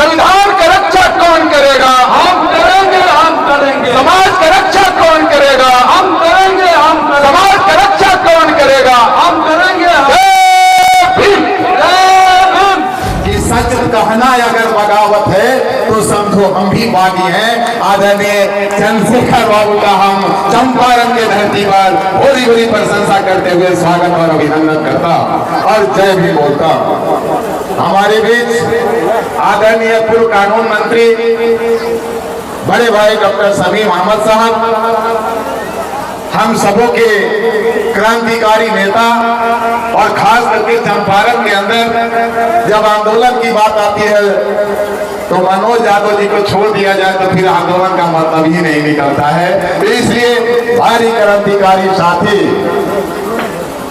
संविधान का रक्षा कौन करेगा? हम करेंगे, हम करेंगे। समाज का रक्षा कौन करेगा? हम करेंगे, हम करेंगे। समाज का रक्षा कौन करेगा? हम करेंगे। जय भीम। कि सच कहना अगर बगावत है तो समझो हम भी बागी हैं। आदरणीय चंद्रशेखर बाबू का हम चंपारण के धरती पर भोरी भोरी प्रशंसा करते हुए स्वागत और अभिनंदन करता और जय भी बोलता। हमारे बीच आदरणीय पूर्व कानून मंत्री बड़े भाई डॉक्टर समीम अहमद साहब, हम सबों के क्रांतिकारी नेता, और खास करके चंपारण के अंदर जब आंदोलन की बात आती है तो मनोज यादव जी को छोड़ दिया जाए तो फिर आंदोलन का मतलब ही नहीं निकलता है। तो इसलिए भारी क्रांतिकारी साथी,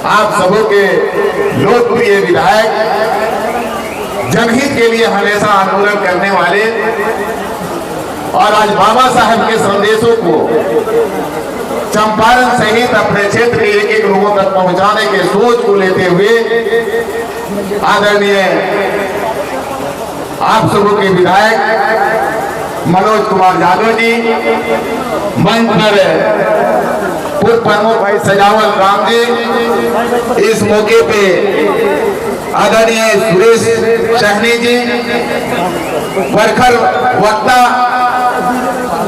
आप सबों के लोकप्रिय विधायक, जनहित के लिए हमेशा आंदोलन करने वाले, और आज बाबा साहब के संदेशों को चंपारण सहित अपने क्षेत्र के एक एक लोगों तक पहुंचाने के सोच को लेते हुए आदरणीय आप सबों के विधायक मनोज कुमार यादव जी, मंच पर पूर्व प्रमुख भाई सजावल राम जी, इस मौके पे आदरणीय सुरेश सहनी जी, प्रखर वक्ता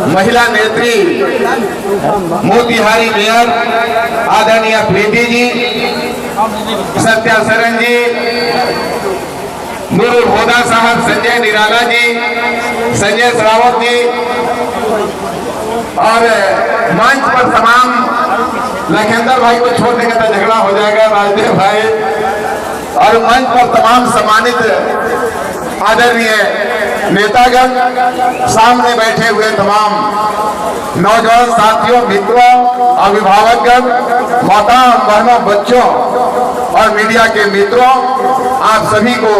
महिला नेत्री मोतिहारी मेयर आदरणीय प्रीति जी, सत्या सरन जी, नूरुल हुदा साहब, संजय निराला जी, संजय श्रावत जी, और मंच पर तमाम लखेंद्र भाई को छोड़ देंगे तो झगड़ा हो जाएगा, राजदेव भाई, और मंच पर तमाम सम्मानित आदरणीय नेतागण, सामने बैठे हुए तमाम नौजवान साथियों, मित्रों, अभिभावकगण, माता बहनों, बच्चों और मीडिया के मित्रों, आप सभी को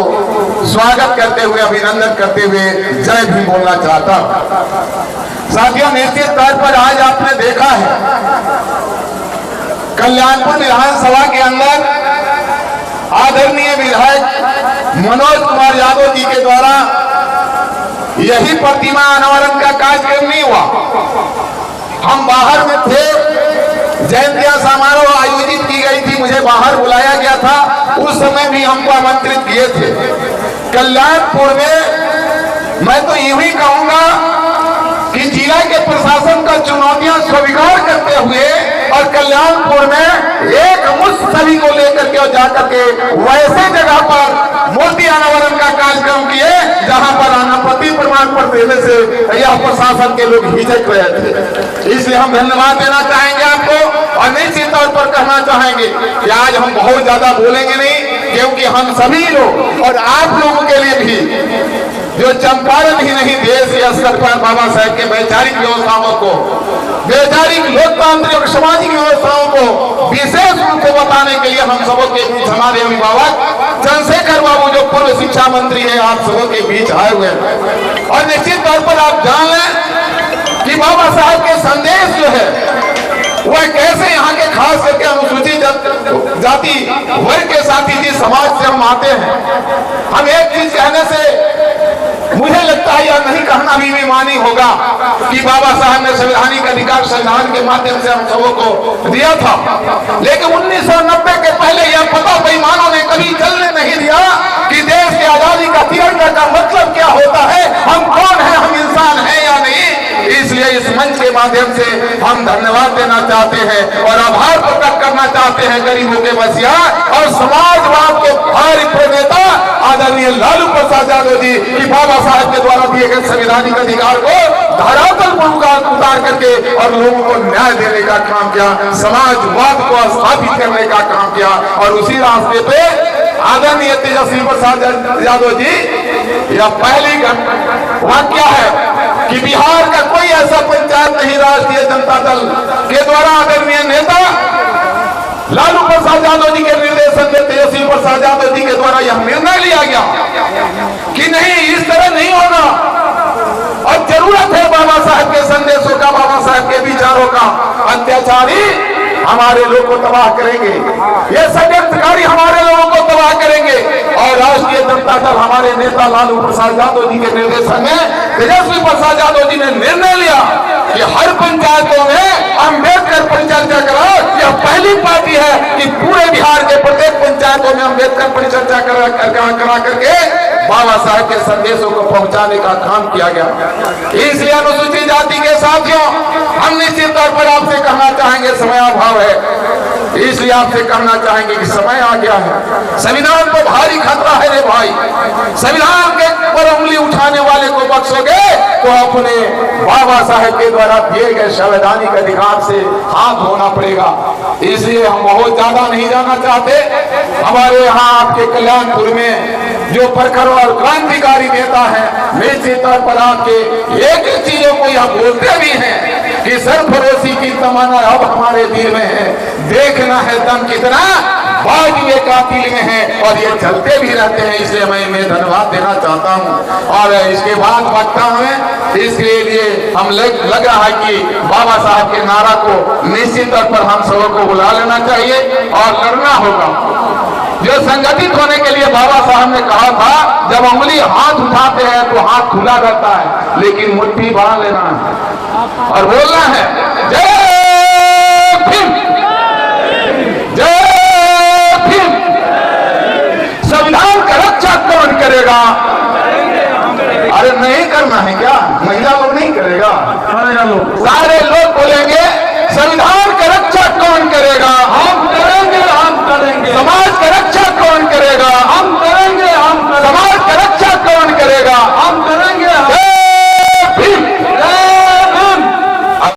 स्वागत करते हुए, अभिनंदन करते हुए जय भीम बोलना चाहता हूं। साथियों, निश्चित तौर पर आज आपने देखा है कल्याणपुर विधानसभा के अंदर आदरणीय विधायक मनोज कुमार यादव जी के द्वारा यही प्रतिमा अनावरण का कार्यक्रम नहीं हुआ। हम बाहर में थे, जयंतिया समारोह आयोजित की गई थी, मुझे बाहर बुलाया गया था, उस समय भी हमको आमंत्रित किए थे। कल्याणपुर में मैं तो यूं ही कहूंगा कि जिला के प्रशासन का चुनौतियां स्वीकार करते हुए और कल्याणपुर में एक मुश्त सभी को लेकर के और जाकर के वैसे जगह पर मूर्ति अनावरण का कार्यक्रम किए जहां पर अनापत्ति प्रमाण पत्र देने से यह प्रशासन के लोग हिचक रहे थे। इसलिए हम धन्यवाद देना चाहेंगे आपको, और निश्चित तौर पर कहना चाहेंगे कि आज हम बहुत ज्यादा बोलेंगे नहीं, क्योंकि हम सभी लोग और आप लोगों के लिए भी जो चंपारण ही नहीं देश के स्तर पर बाबा साहेब के वैचारिक व्यवस्थाओं को, वैचारिक लोकतांत्रिक और सामाजिक व्यवस्थाओं को विशेष रूप से बताने के लिए हम सबों के बीच हमारे अभिभावक चंद्रशेखर बाबू जो पूर्व शिक्षा मंत्री है, आप सबों के बीच आए हुए हैं। और निश्चित तौर पर आप जान लें कि बाबा साहब के संदेश जो है वह कैसे यहाँ के खास करके अनुसूचित जाति वर्ग के साथी जिस समाज से हम आते हैं, हम एक चीज कहने से मुझे लगता है यह नहीं कहना भी बेईमानी होगा कि बाबा साहब ने संवैधानिक अधिकार संविधान के माध्यम से हम सबों को दिया था, लेकिन 1990 के पहले यह पता बेईमानों ने कभी चलने नहीं दिया कि देश की आजादी का तिरंगा का मतलब क्या होता है, हम कौन है, हम इंसान हैं या नहीं। इसलिए इस मंच के माध्यम से हम धन्यवाद देना चाहते हैं और आभार प्रकट करना चाहते हैं गरीबों के मसीहा और समाजवाद के भारी प्रणेता आदरणीय लालू प्रसाद यादव जी की बाबा साहब के द्वारा दिए गए संवैधानिक अधिकार को धरातल पर उतार करके और लोगों को न्याय देने का काम किया, समाजवाद को स्थापित करने का काम किया। और उसी रास्ते पे आदरणीय तेजस्वी प्रसाद यादव जी, यह पहली वाक्य है कि बिहार का कोई ऐसा पंचायत नहीं राष्ट्रीय जनता दल के द्वारा आदरणीय नेता लालू प्रसाद यादव जी के निर्देशन में तेजस्वी प्रसाद यादव जी के द्वारा यह निर्णय लिया गया कि नहीं, इस तरह नहीं होगा और जरूरत है बाबा साहब के संदेशों का, बाबा साहब के विचारों का। अत्याचारी हमारे लोग को तबाह करेंगे, ये षड्यंत्रकारी हमारे लोगों को तबाह पूरा करेंगे। और राष्ट्रीय जनता दल हमारे नेता लालू प्रसाद यादव जी के निर्देशन में तेजस्वी प्रसाद यादव जी ने निर्णय लिया कि हर पंचायतों में अम्बेडकर पर चर्चा कराओ। यह पहली पार्टी है कि पूरे बिहार के प्रत्येक पंचायतों में अम्बेडकर पर चर्चा करा करके बाबा साहब के संदेशों को पहुंचाने का काम किया गया। इसलिए अनुसूचित जाति के साथियों, हम निश्चित तौर पर आपसे कहना चाहेंगे, समय अभाव है, इसलिए आपसे कहना चाहेंगे कि समय आ गया है। संविधान को भारी खतरा है रे भाई। संविधान के पर उंगली उठाने वाले को बख्शोगे तो अपने बाबा साहब के द्वारा दिए गए संवैधानिक अधिकार से हाथ धोना पड़ेगा। इसलिए हम बहुत ज्यादा नहीं जाना चाहते। हमारे यहाँ आपके कल्याणपुर में जो प्रखर और क्रांतिकारी नेता है, निश्चित तौर पर आपके एक एक चीजों को यह बोलते भी हैं कि सरफरोशी की तमन्ना अब हमारे दिल में है, देखना है दम कितना बाज ये कातिल में है, और ये चलते भी रहते हैं। इसलिए मैं इन्हें धन्यवाद देना चाहता हूँ। और इसके बाद वक्ता में इसके लिए हम लग रहा है कि बाबा साहब के नारा को निश्चित तौर पर हम सबको बुला लेना चाहिए और लड़ना होगा। जो संगठित होने के लिए बाबा साहब ने कहा था, जब उंगली हाथ उठाते हैं तो हाथ खुला रहता है, लेकिन मुट्ठी बांध लेना है और बोलना है जय भीम, जय भीम। संविधान का रक्षा कौन करेगा? अरे नहीं करना है क्या? महिला लोग नहीं करेगा, सारे लोग बोलेंगे संविधान